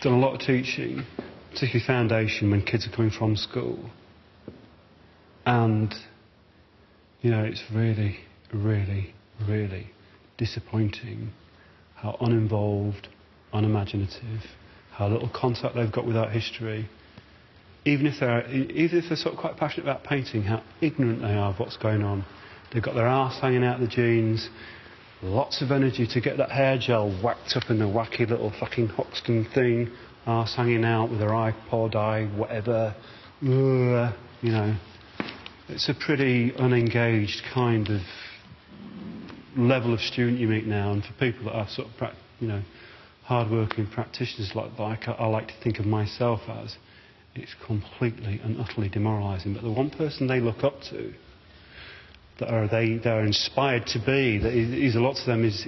done a lot of teaching, particularly foundation, when kids are coming from school. And, you know, it's really, really, really disappointing how uninvolved, unimaginative, how little contact they've got with art history. Even if they're sort of quite passionate about painting, how ignorant they are of what's going on. They've got their arse hanging out the jeans, lots of energy to get that hair gel whacked up in a wacky little fucking Hoxton thing, arse hanging out with their iPod, whatever. You know, it's a pretty unengaged kind of level of student you meet now, and for people that are sort of, you know, hard-working practitioners like I like to think of myself as, it's completely and utterly demoralising. But the one person they look up to, they're inspired to be, that is a lot to them is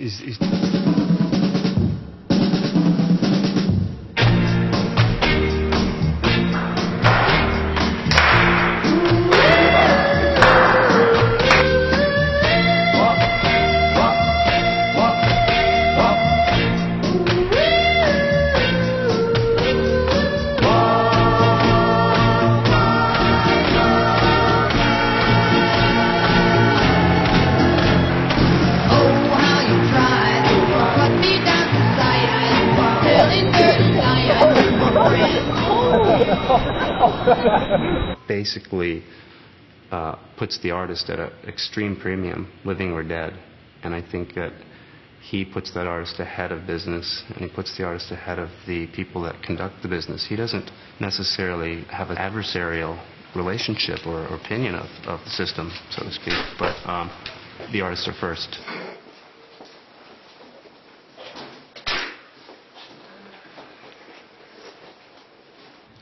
basically puts the artist at an extreme premium, living or dead. And I think that he puts that artist ahead of business, and he puts the artist ahead of the people that conduct the business. He doesn't necessarily have an adversarial relationship or opinion of the system, so to speak, but the artists are first.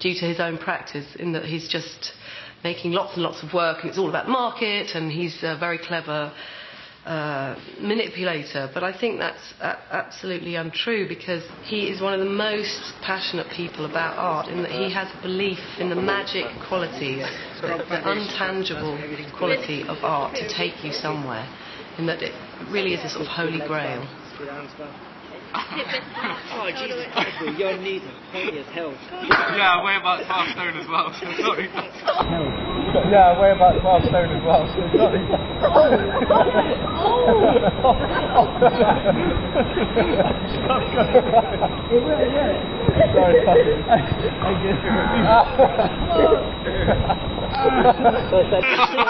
Due to his own practice, in that he's just making lots and lots of work, and it's all about market, and he's a very clever manipulator. But I think that's absolutely untrue, because he is one of the most passionate people about art, in that he has a belief in the magic qualities, the untangible quality of art to take you somewhere, in that it really is a sort of holy grail. Oh, Jesus Christ, your knees are pointy as hell. Yeah, I weigh about 12 stone as well, so sorry. Yeah, I weigh about 12 stone as well, so sorry.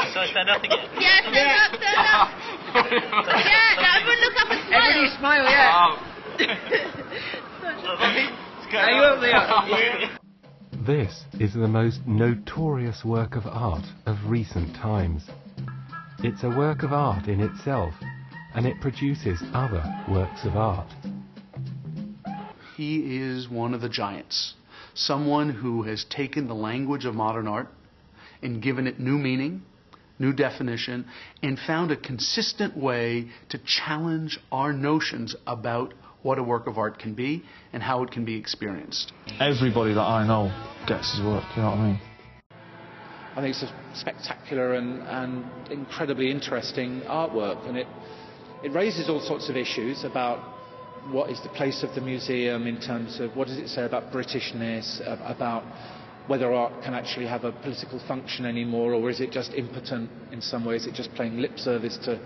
So stand up again. Yeah, stand up. Yeah, everyone look up and smile. Everybody smile, yeah. Are you up there? This is the most notorious work of art of recent times. It's a work of art in itself, and it produces other works of art. He is one of the giants, someone who has taken the language of modern art and given it new meaning, new definition, and found a consistent way to challenge our notions about what a work of art can be and how it can be experienced. Everybody that I know gets his work, you know what I mean? I think it's a spectacular and incredibly interesting artwork, and it raises all sorts of issues about what is the place of the museum in terms of what does it say about Britishness, about whether art can actually have a political function anymore, or is it just impotent in some ways, is it just playing lip service to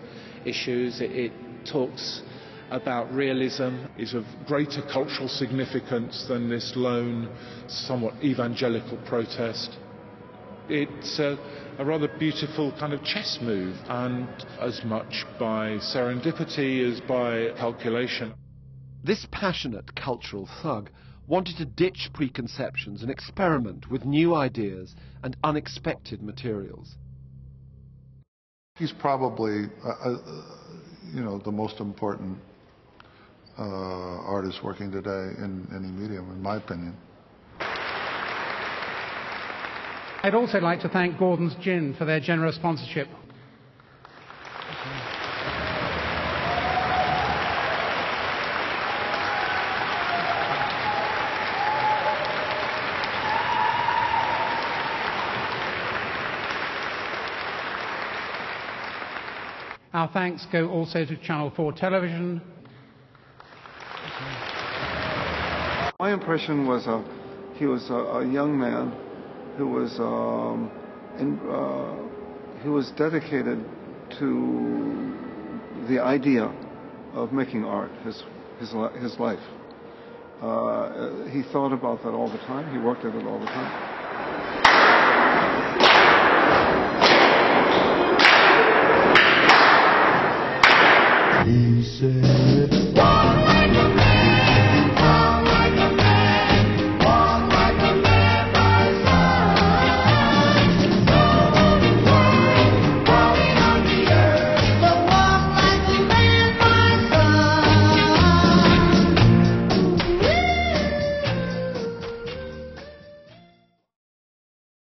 issues. It talks about realism. Is of greater cultural significance than this lone, somewhat evangelical protest. It's a rather beautiful kind of chess move, and as much by serendipity as by calculation. This passionate cultural thug wanted to ditch preconceptions and experiment with new ideas and unexpected materials. He's probably, you know, the most important artist working today in any medium, in my opinion. I'd also like to thank Gordon's Gin for their generous sponsorship. Our thanks go also to Channel 4 Television. I am impression was he was a young man who was dedicated to the idea of making art his life. He thought about that all the time. He worked at it all the time. He said